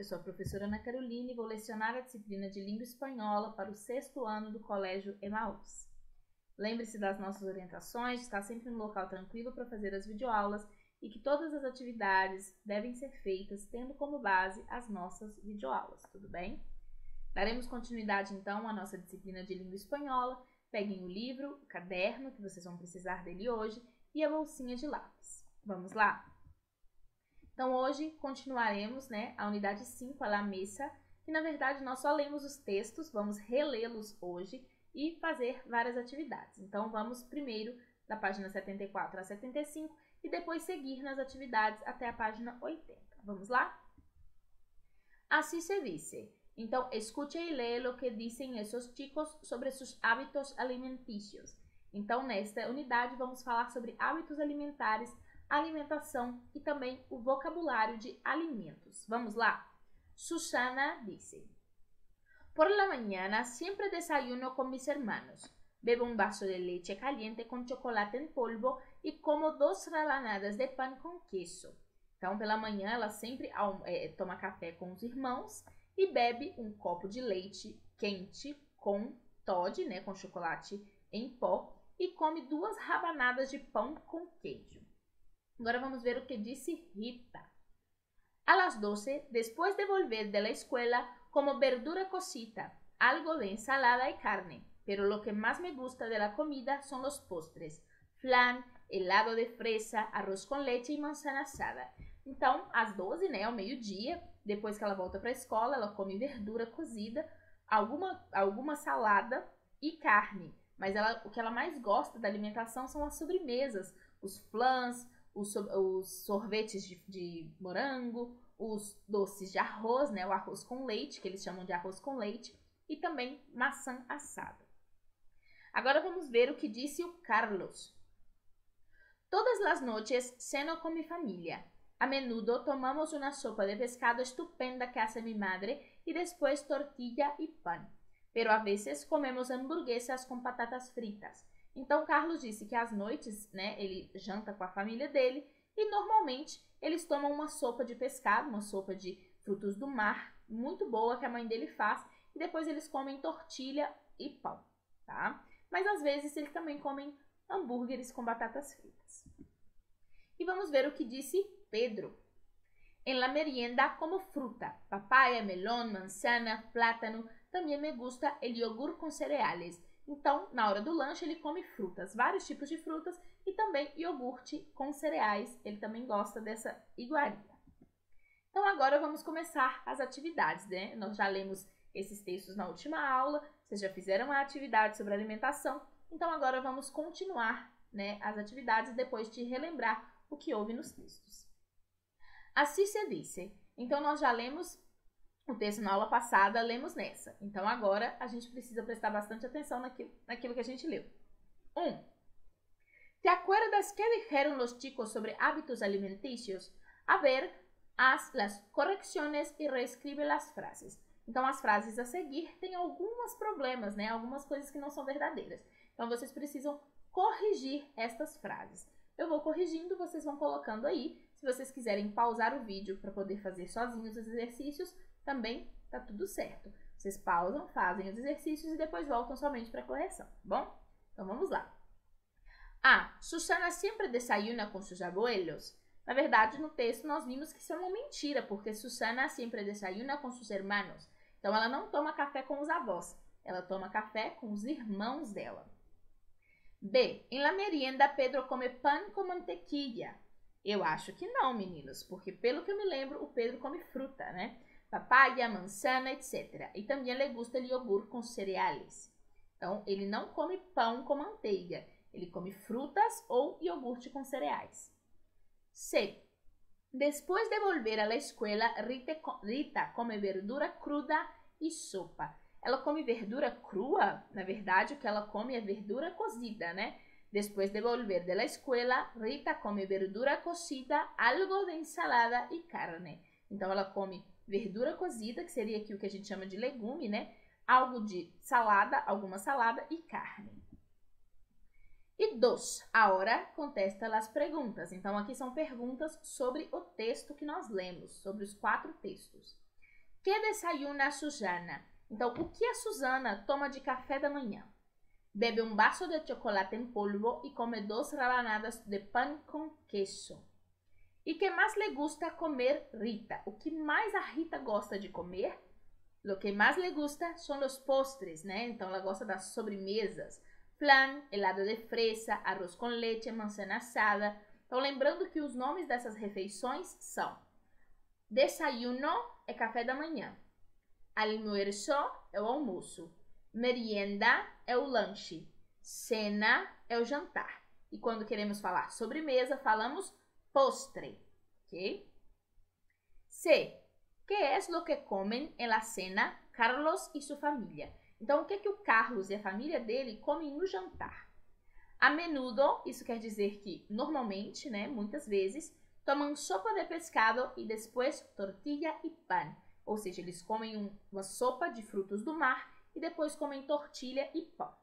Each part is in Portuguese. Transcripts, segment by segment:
sou a professora Ana Caroline e vou lecionar a disciplina de Língua Espanhola para o 6º ano do Colégio Emaús. Lembre-se das nossas orientações, de estar sempre no local tranquilo para fazer as videoaulas e que todas as atividades devem ser feitas tendo como base as nossas videoaulas, tudo bem? Daremos continuidade então à nossa disciplina de Língua Espanhola. Peguem o livro, o caderno, que vocês vão precisar dele hoje, e a bolsinha de lápis. Vamos lá? Então, hoje continuaremos, a unidade 5, a La Mesa, que na verdade nós só lemos os textos, vamos relê-los hoje e fazer várias atividades. Então, vamos primeiro da página 74 a 75 e depois seguir nas atividades até a página 80. Vamos lá? Assim se dice. Então, escute e leia o que dizem esses chicos sobre seus hábitos alimentícios. Então, nesta unidade, vamos falar sobre hábitos alimentares, alimentação e também o vocabulário de alimentos. Vamos lá? Susana dice: Por la mañana siempre desayuno con mis hermanos. Bebo un vaso de leche caliente con chocolate en polvo y como 2 rebanadas de pan com queso. Então, pela manhã, ela sempre toma café com os irmãos e bebe um copo de leite quente com Toddy, com chocolate em pó, e come 2 rabanadas de pão com queijo. Agora vamos ver o que disse Rita. A las 12, después de volver de la escuela, como verdura cocida, algo de ensalada y carne, pero lo que más me gusta de la comida son los postres, flan, helado de fresa, arroz com leite e manzana assada. Então, às 12, ao meio-dia, depois que ela volta para a escola, ela come verdura cozida, alguma salada e carne. Mas o que ela mais gosta da alimentação são as sobremesas, os flans, os sorvetes de morango, os doces de arroz, o arroz com leite, que eles chamam de arroz com leite, e também maçã assada. Agora vamos ver o que disse o Carlos. Todas las noches ceno con mi familia. A menudo tomamos una sopa de pescado estupenda que hace mi madre y después tortilla y pan. Pero a veces comemos hamburguesas com batatas fritas. Então, Carlos disse que às noites, ele janta com a família dele e normalmente eles tomam uma sopa de pescado, uma sopa de frutos do mar, muito boa que a mãe dele faz, e depois eles comem tortilha e pão, tá? Mas às vezes eles também comem hambúrgueres com batatas fritas. E vamos ver o que disse Pedro. En la merienda como fruta, papaya, melón, manzana, plátano, também me gusta el yogur com cereales. Então, na hora do lanche, ele come frutas, vários tipos de frutas e também iogurte com cereais. Ele também gosta dessa iguaria. Então, agora vamos começar as atividades, Nós já lemos esses textos na última aula, vocês já fizeram a atividade sobre alimentação. Então, agora vamos continuar, as atividades depois de relembrar o que houve nos textos. Assim se dice. Então, nós já lemos o texto na aula passada, lemos nessa. Então, agora, a gente precisa prestar bastante atenção naquilo que a gente leu. 1. ¿Te acuerdas que dijeron los chicos sobre hábitos alimenticios? A ver, haz las correcciones y reescribe las frases. Então, as frases a seguir têm alguns problemas, Algumas coisas que não são verdadeiras. Então, vocês precisam corrigir estas frases. Eu vou corrigindo, vocês vão colocando aí. Se vocês quiserem pausar o vídeo para poder fazer sozinhos os exercícios, também tá tudo certo. Vocês pausam, fazem os exercícios e depois voltam somente para a correção, tá bom? Então vamos lá. A. Susana sempre desayuna com seus abuelos. Na verdade, no texto nós vimos que isso é uma mentira, porque Susana sempre desayuna com seus hermanos. Então ela não toma café com os avós, ela toma café com os irmãos dela. B. Em la merienda, Pedro come pan com mantequilla. Eu acho que não, meninos, porque pelo que eu me lembro, o Pedro come fruta, Papaya, manzana, etc. E também le gusta el yogur com cereais. Então, ele não come pão com manteiga. Ele come frutas ou iogurte com cereais. C. Después de volver a la escuela, Rita come verdura cruda e sopa. Ela come verdura crua? Na verdade, o que ela come é verdura cozida, Después de volver de la escuela, Rita come verdura cocida, algo de ensalada e carne. Então, ela come verdura cozida, que seria aqui o que a gente chama de legume, Algo de salada, alguma salada e carne. E 2. Ahora contesta as perguntas. Então, aqui são perguntas sobre o texto que nós lemos, sobre os 4 textos. Que desayuna Susana? Então, o que a Susana toma de café da manhã? Bebe um vaso de chocolate em polvo e come 2 rebanadas de pão com queso. E que mais le gusta comer Rita? O que mais a Rita gosta de comer? Lo que mais le gusta são os postres, né? Então, ela gosta das sobremesas. Flan, helado de fresa, arroz com leite, manzana assada. Então, lembrando que os nomes dessas refeições são: desayuno é café da manhã, almuerzo é o almoço, merienda é o lanche, cena é o jantar. E quando queremos falar sobremesa, falamos postre, ok? C. ¿Qué es lo que comen en la cena Carlos y su familia? Então, o que o Carlos e a família dele comem no jantar? A menudo, isso quer dizer que normalmente, né, muitas vezes, tomam sopa de pescado e depois tortilla e pan. Ou seja, eles comem uma sopa de frutos do mar e depois comem tortilha e pão.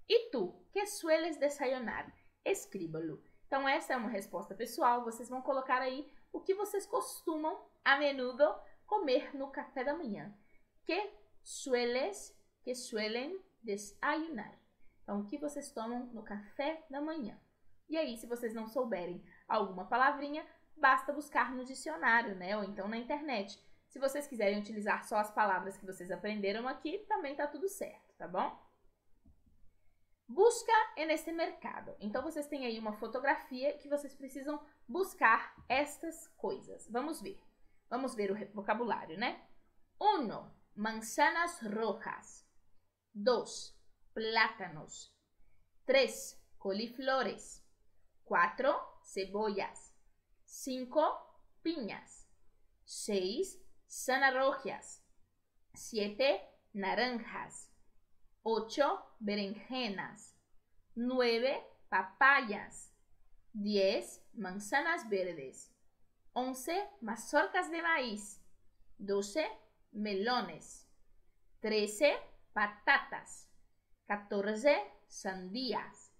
E tu, que sueles desayunar? Escríbalo. Então, essa é uma resposta pessoal. Vocês vão colocar aí o que vocês costumam, a menudo, comer no café da manhã. Que suelen desayunar. Então, o que vocês tomam no café da manhã? E aí, se vocês não souberem alguma palavrinha, basta buscar no dicionário, né? Ou então na internet. Se vocês quiserem utilizar só as palavras que vocês aprenderam aqui, também tá tudo certo, tá bom? Busca neste mercado. Então, vocês têm aí uma fotografia que vocês precisam buscar estas coisas. Vamos ver. Vamos ver o vocabulário, né? 1. Manzanas rojas. 2. Plátanos. 3. Coliflores. 4. Cebollas. 5. Piñas. 6. Zanahorias. 7. Naranjas. 8. Berenjenas. 9. Papayas. 10. Manzanas verdes. 11. Mazorcas de maíz. 12. Melones. 13. Patatas. 14. Sandías.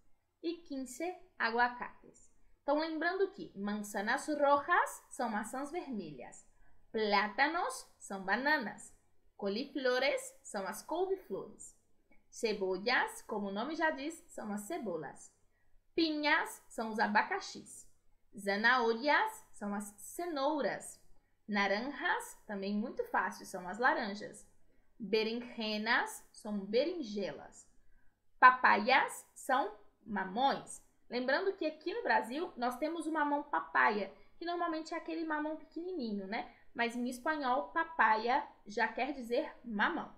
E 15. Aguacates. Então, lembrando que manzanas rojas são maçãs vermelhas. Plátanos são bananas. Coliflores são as couve-flores. Cebollas, como o nome já diz, são as cebolas. Pinhas são os abacaxis. Zanahorias são as cenouras. Naranjas, também muito fácil, são as laranjas. Berenjenas são berinjelas. Papaias são mamões. Lembrando que aqui no Brasil nós temos o mamão papaya, que normalmente é aquele mamão pequenininho, né? Mas em espanhol, papaya já quer dizer mamão.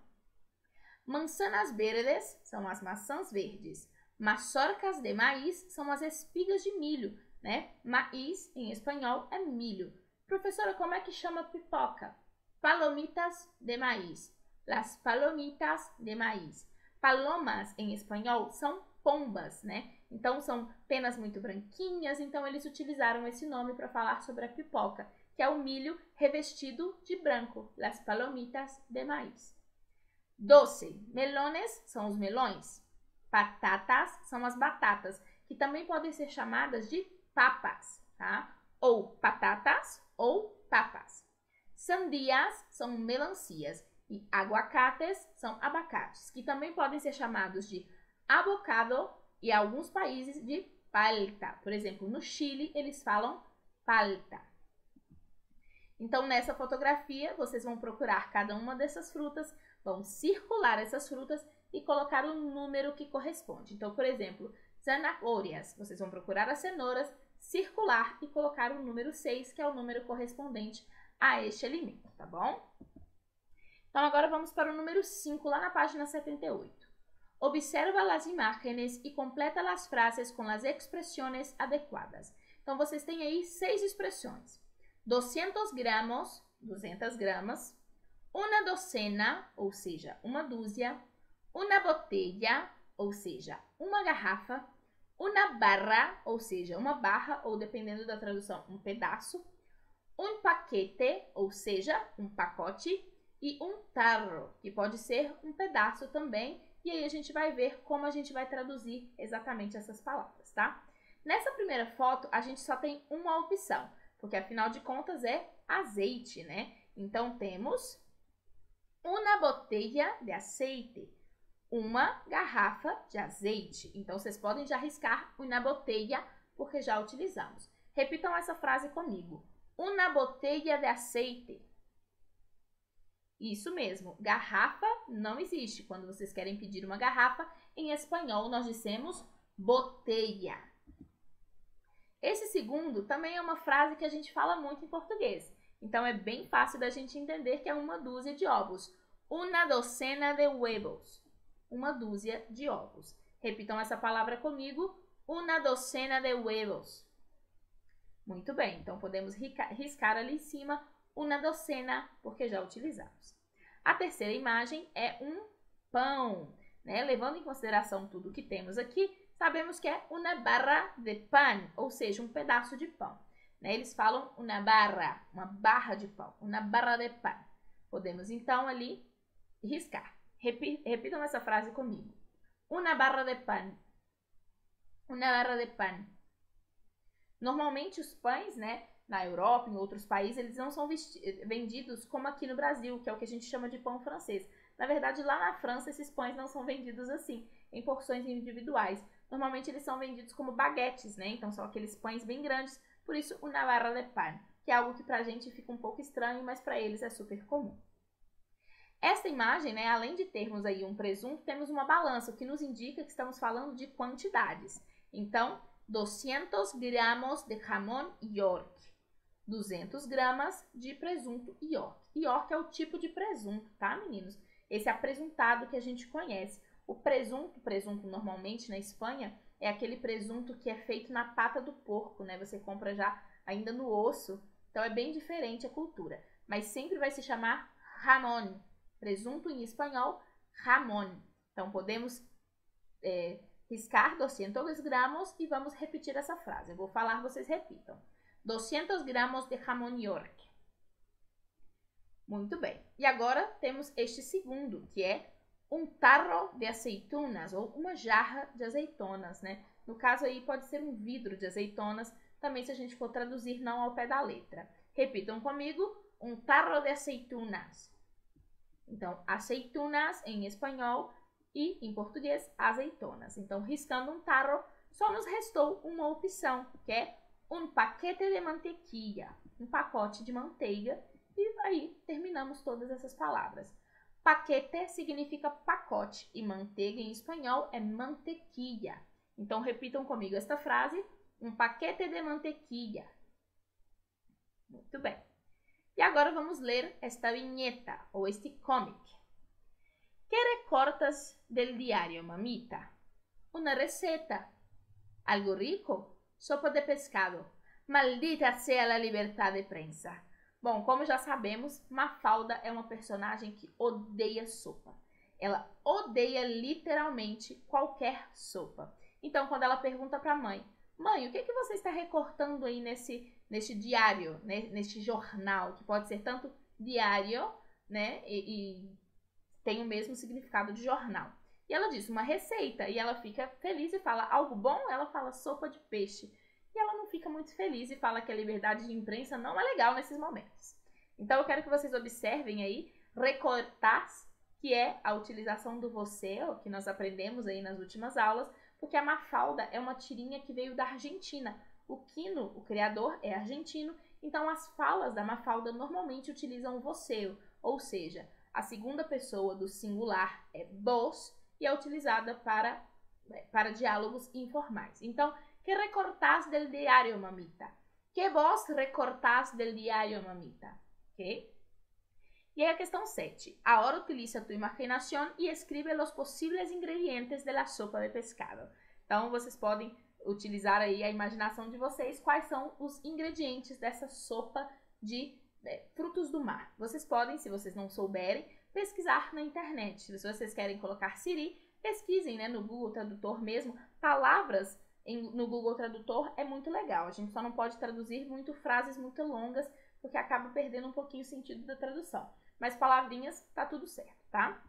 Manzanas verdes são as maçãs verdes. Mazorcas de maíz são as espigas de milho, né? Maíz, em espanhol, é milho. Professora, como é que chama pipoca? Palomitas de maíz. Las palomitas de maíz. Palomas, em espanhol, são pombas, né? Então, são penas muito branquinhas, então eles utilizaram esse nome para falar sobre a pipoca, que é o milho revestido de branco, las palomitas de maíz. 12. Melones são os melões. Batatas são as batatas, que também podem ser chamadas de papas, tá? Ou patatas ou papas. Sandías são melancias e aguacates são abacates, que também podem ser chamados de avocado e alguns países de palta. Por exemplo, no Chile eles falam palta. Então, nessa fotografia, vocês vão procurar cada uma dessas frutas, vão circular essas frutas e colocar o número que corresponde. Então, por exemplo, zanahorias, vocês vão procurar as cenouras, circular e colocar o número 6, que é o número correspondente a este alimento, tá bom? Então, agora vamos para o número 5, lá na página 78. Observa as imagens e completa as frases com as expressões adequadas. Então, vocês têm aí 6 expressões. 200 gramos, 200 gramas. Uma docena, ou seja, uma dúzia. Uma botella, ou seja, uma garrafa. Uma barra, ou seja, uma barra, ou dependendo da tradução, um pedaço. Um paquete, ou seja, um pacote. E um tarro, que pode ser um pedaço também. E aí a gente vai ver como a gente vai traduzir exatamente essas palavras, tá? Nessa primeira foto, a gente só tem uma opção, porque afinal de contas é azeite, né? Então temos Una botella de aceite. Uma garrafa de azeite. Então, vocês podem já riscar una botella, porque já utilizamos. Repitam essa frase comigo. Una botella de aceite. Isso mesmo, garrafa não existe. Quando vocês querem pedir uma garrafa, em espanhol nós dissemos botella. Esse segundo também é uma frase que a gente fala muito em português. Então, é bem fácil da gente entender que é uma dúzia de ovos. Una docena de huevos. Uma dúzia de ovos. Repitam essa palavra comigo. Una docena de huevos. Muito bem, então podemos riscar ali em cima una docena, porque já utilizamos. A terceira imagem é um pão, né? Levando em consideração tudo que temos aqui, sabemos que é una barra de pan, ou seja, um pedaço de pão. Né? Eles falam una barra, uma barra de pão, una barra de pan. Podemos então ali riscar. Repitam essa frase comigo. Una barra de pan. Una barra de pan. Normalmente os pães, né, na Europa, em outros países, eles não são vendidos como aqui no Brasil, que é o que a gente chama de pão francês. Na verdade, lá na França, esses pães não são vendidos assim, em porções individuais. Normalmente eles são vendidos como baguetes, né? Então são aqueles pães bem grandes, por isso una barra de pan, que é algo que pra gente fica um pouco estranho, mas para eles é super comum. Esta imagem, né, além de termos aí um presunto, temos uma balança, o que nos indica que estamos falando de quantidades. Então, 200 gramos de jamón York. 200 gramas de presunto York. York é o tipo de presunto, tá, meninos? Esse apresuntado que a gente conhece. O presunto normalmente na Espanha, é aquele presunto que é feito na pata do porco, né? Você compra já ainda no osso. Então, é bem diferente a cultura. Mas sempre vai se chamar jamón. Presunto em espanhol, jamón. Então, podemos riscar 200 gramos e vamos repetir essa frase. Eu vou falar, vocês repitam. 200 gramos de jamón York. Muito bem. E agora temos este segundo, que é um tarro de azeitonas, ou uma jarra de azeitonas, né? No caso aí pode ser um vidro de azeitonas, também se a gente for traduzir não ao pé da letra. Repitam comigo, um tarro de azeitonas. Então, aceitunas em espanhol e em português, azeitonas. Então, riscando um tarro, só nos restou uma opção, que é um paquete de mantequilla, um pacote de manteiga. E aí, terminamos todas essas palavras. Paquete significa pacote e manteiga em espanhol é mantequilla. Então, repitam comigo esta frase, um paquete de mantequilla. Muito bem. E agora vamos ler esta vinheta, ou este cómic. ¿Qué recortas del diario, mamita? Una receta. Algo rico? Sopa de pescado. Maldita sea la libertad de prensa. Bom, como já sabemos, Mafalda é uma personagem que odeia sopa. Ela odeia literalmente qualquer sopa. Então, quando ela pergunta para a mãe, mãe, o que você está recortando aí neste diário, né? Neste jornal, que pode ser tanto diário, né? E tem o mesmo significado de jornal. E ela diz uma receita, e ela fica feliz e fala algo bom, ela fala sopa de peixe. E ela não fica muito feliz e fala que a liberdade de imprensa não é legal nesses momentos. Então eu quero que vocês observem aí, recortar, que é a utilização do você, o que nós aprendemos aí nas últimas aulas, porque a Mafalda é uma tirinha que veio da Argentina. O Quino, o criador, é argentino, então as falas da Mafalda normalmente utilizam o você, ou seja, a segunda pessoa do singular é vos e é utilizada para diálogos informais. Então, ¿qué recortás del diario, mamita? ¿Qué vos recortás del diario, mamita? Ok? E aí a questão 7. Ahora utiliza tu imaginación y escribe los posibles ingredientes de la sopa de pescado. Então, vocês podem utilizar aí a imaginação de vocês, quais são os ingredientes dessa sopa de frutos do mar. Vocês podem, se vocês não souberem, pesquisar na internet. Se vocês querem colocar Siri, pesquisem, né, no Google Tradutor mesmo. Palavras no Google Tradutor é muito legal. A gente só não pode traduzir muito frases muito longas, porque acaba perdendo um pouquinho o sentido da tradução. Mas palavrinhas, tá tudo certo, tá?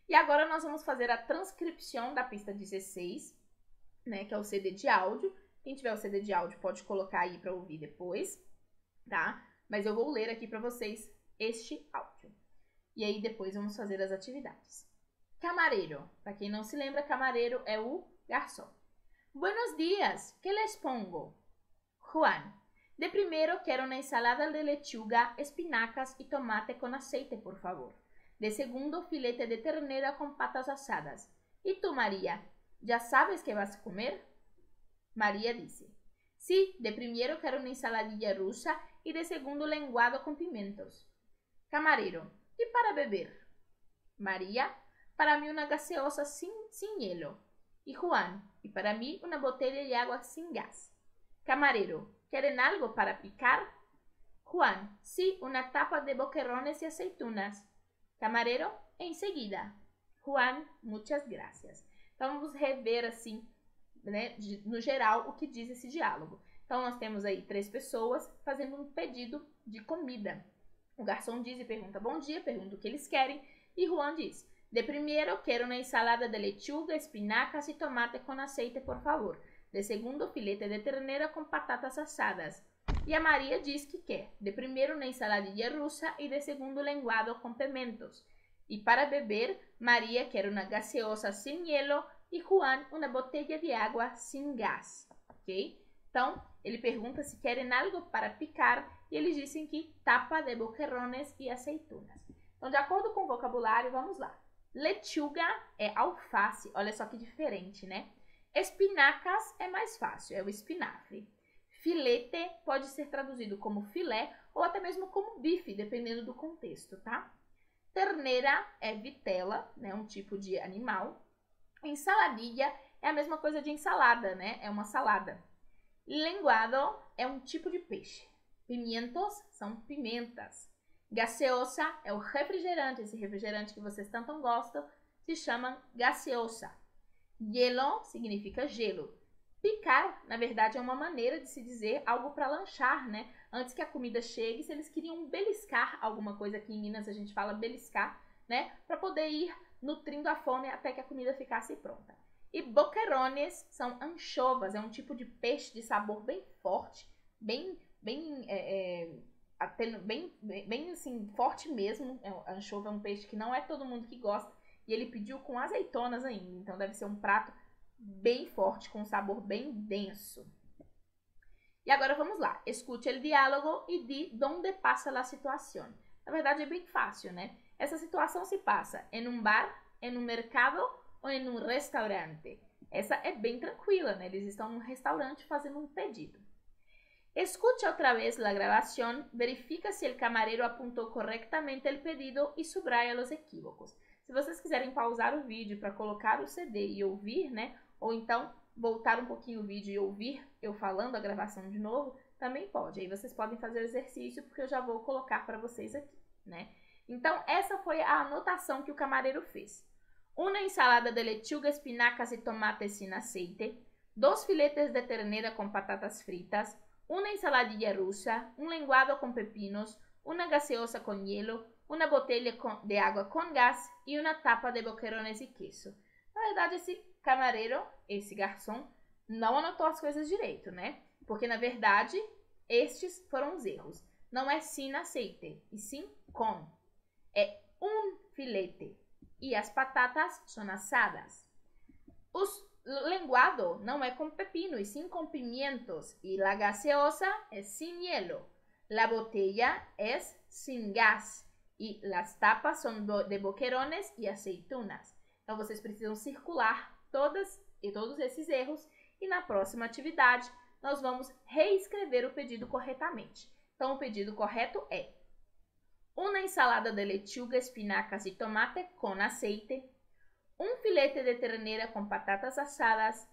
E agora nós vamos fazer a transcrição da pista 16, né, que é o CD de áudio. Quem tiver o CD de áudio pode colocar aí para ouvir depois, tá? Mas eu vou ler aqui para vocês este áudio. e aí depois vamos fazer as atividades. Camareiro. Para quem não se lembra, camareiro é o garçom. Buenos días, ¿qué les pongo? Juan. De primero quiero una ensalada de lechuga, espinacas y tomate con aceite, por favor. De segundo, filete de ternera con patas asadas. ¿Y tú, María? ¿Ya sabes qué vas a comer? María dice, sí, de primero quiero una ensaladilla rusa y de segundo lenguado con pimientos. Camarero, ¿y para beber? María, para mí una gaseosa sin hielo. Y Juan, y para mí una botella de agua sin gas. Camarero, ¿quieren algo para picar? Juan, sí, una tapa de boquerones y aceitunas. Camarero, enseguida. Juan, muchas gracias. Então, vamos rever assim, né, no geral, o que diz esse diálogo. Então, nós temos aí 3 pessoas fazendo um pedido de comida. O garçom diz e pergunta bom dia, pergunta o que eles querem, e Juan diz, de primeiro, quero uma ensalada de lechuga, espinacas e tomate com aceite, por favor. De segundo, filete de ternera com batatas assadas. E a Maria diz que quer, de primeiro, uma ensaladilla russa e de segundo, lenguado com pimentos. E para beber, Maria quer uma gaseosa sem hielo e Juan uma botella de água sem gás, ok? Então, ele pergunta se querem algo para picar e eles dizem que tapa de boquerones e aceitunas. Então, de acordo com o vocabulário, vamos lá. Lechuga é alface, olha só que diferente, né? Espinacas é mais fácil, é o espinafre. Filete pode ser traduzido como filé ou até mesmo como bife, dependendo do contexto, tá? Ternera é vitela, né? Um tipo de animal. Ensaladilla é a mesma coisa de ensalada, né? É uma salada. Lenguado é um tipo de peixe. Pimientos são pimentas. Gaseosa é o refrigerante, esse refrigerante que vocês tanto gostam, se chama gaseosa. Hielo significa gelo. Picar, na verdade, é uma maneira de se dizer algo para lanchar, né? Antes que a comida chegue, se eles queriam beliscar alguma coisa, aqui em Minas a gente fala beliscar, né? Para poder ir nutrindo a fome até que a comida ficasse pronta. E boquerones são anchovas, é um tipo de peixe de sabor bem forte, bem assim, forte mesmo. A anchova é um peixe que não é todo mundo que gosta e ele pediu com azeitonas ainda, então deve ser um prato bem forte, com um sabor bem denso. E agora vamos lá. Escute o diálogo e di donde passa a situação. Na verdade é bem fácil, né? Essa situação se passa em um bar, em um mercado ou em um restaurante. Essa é bem tranquila, né? Eles estão em um restaurante fazendo um pedido. Escute outra vez a gravação, verifica se o camareiro apontou corretamente o pedido e subraya os equívocos. Se vocês quiserem pausar o vídeo para colocar o CD e ouvir, né? Ou então voltar um pouquinho o vídeo e ouvir eu falando a gravação de novo, também pode. Aí vocês podem fazer o exercício porque eu já vou colocar para vocês aqui, né? Então, essa foi a anotação que o camareiro fez. Uma ensalada de lechuga, espinacas e tomate sin aceite, 2 filetes de ternera com patatas fritas, uma ensaladilla rusa, um lenguado com pepinos, uma gaseosa com hielo, uma botella de água com gás e uma tapa de boquerones e queso. Na verdade, esse camareiro, esse garçom, não anotou as coisas direito, né? Porque, na verdade, estes foram os erros. Não é sin aceite, e sim com. É um filete. E as patatas são assadas. O lenguado não é com pepino, e sim com pimientos. E a gaseosa é sin hielo. La botella é sin gas. E as tapas são de boquerones e aceitunas. Então, vocês precisam circular todos esses erros e na próxima atividade nós vamos reescrever o pedido corretamente. Então, o pedido correto é uma ensalada de lechuga, espinacas e tomate com aceite, um filete de ternera com patatas assadas,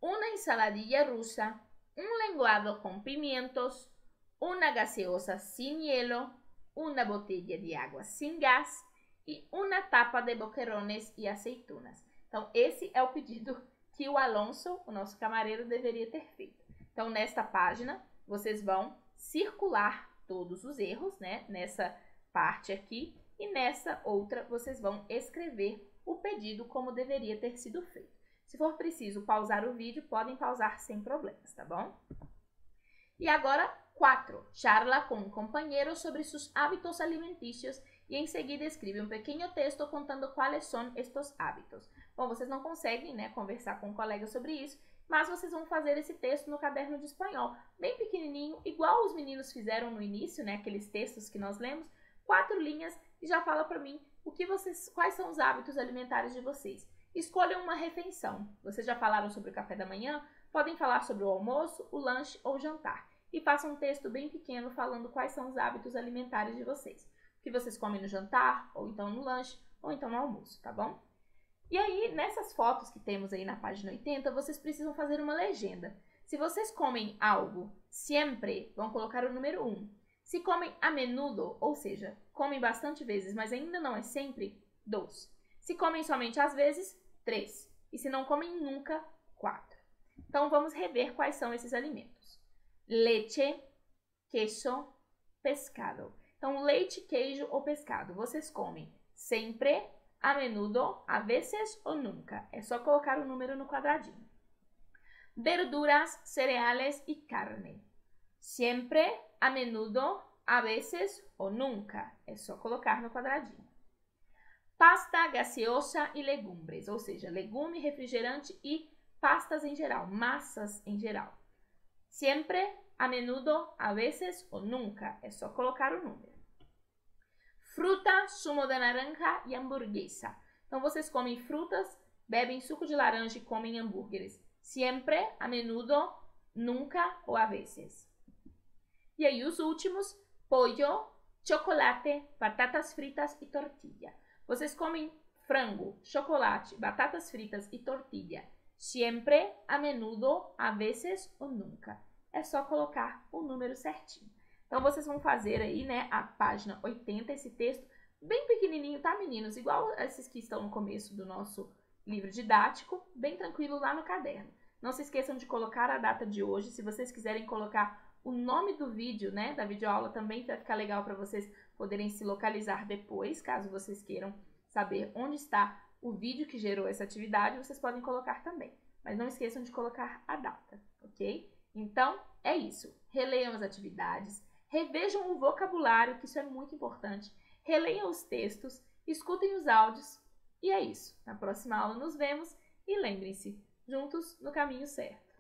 uma ensaladilla rusa, um lenguado com pimientos, uma gaseosa sin hielo, uma botella de água sem gás e uma tapa de boquerones e aceitunas. Então, esse é o pedido que o Alonso, o nosso camareiro, deveria ter feito. Então, nesta página, vocês vão circular todos os erros, né? Nessa parte aqui. E nessa outra, vocês vão escrever o pedido como deveria ter sido feito. Se for preciso pausar o vídeo, podem pausar sem problemas, tá bom? E agora, 4. Charla com um companheiro sobre seus hábitos alimentícios e em seguida escreve um pequeno texto contando quais são estes hábitos. Bom, vocês não conseguem, né, conversar com um colega sobre isso, mas vocês vão fazer esse texto no caderno de espanhol, bem pequenininho, igual os meninos fizeram no início, né, aqueles textos que nós lemos, 4 linhas, e já fala para mim quais são os hábitos alimentares de vocês. Escolham uma refeição. Vocês já falaram sobre o café da manhã? Podem falar sobre o almoço, o lanche ou o jantar. E façam um texto bem pequeno falando quais são os hábitos alimentares de vocês. O que vocês comem no jantar, ou então no lanche, ou então no almoço, tá bom? E aí, nessas fotos que temos aí na página 80, vocês precisam fazer uma legenda. Se vocês comem algo sempre, vão colocar o número 1. Se comem a menudo, ou seja, comem bastante vezes, mas ainda não é sempre, 2. Se comem somente às vezes, 3. E se não comem nunca, 4. Então, vamos rever quais são esses alimentos. Leite, queijo, pescado. Então, leite, queijo ou pescado, vocês comem sempre, a menudo, a veces ou nunca. É só colocar o número no quadradinho. Verduras, cereales e carne. Siempre, a menudo, a veces ou nunca. É só colocar no quadradinho. Pasta, gaseosa e legumbres, ou seja, legume, refrigerante e pastas em geral, massas em geral. Siempre, a menudo, a veces ou nunca. É só colocar o número. Fruta, sumo de naranja e hamburguesa. Então, vocês comem frutas, bebem suco de laranja e comem hambúrgueres. Siempre, a menudo, nunca ou a veces. E aí, os últimos, pollo, chocolate, batatas fritas e tortilha. Vocês comem frango, chocolate, batatas fritas e tortilha. Siempre, a menudo, a veces ou nunca. É só colocar o número certinho. Então, vocês vão fazer aí, né, a página 80, esse texto bem pequenininho, tá, meninos? Igual esses que estão no começo do nosso livro didático, bem tranquilo lá no caderno. Não se esqueçam de colocar a data de hoje. Se vocês quiserem colocar o nome do vídeo, né, da videoaula, também vai ficar legal para vocês poderem se localizar depois, caso vocês queiram saber onde está o vídeo que gerou essa atividade, vocês podem colocar também. Mas não esqueçam de colocar a data, ok? Então, é isso. Releiam as atividades, revejam o vocabulário, que isso é muito importante, releiam os textos, escutem os áudios, e é isso. Na próxima aula nos vemos e lembrem-se, juntos no caminho certo.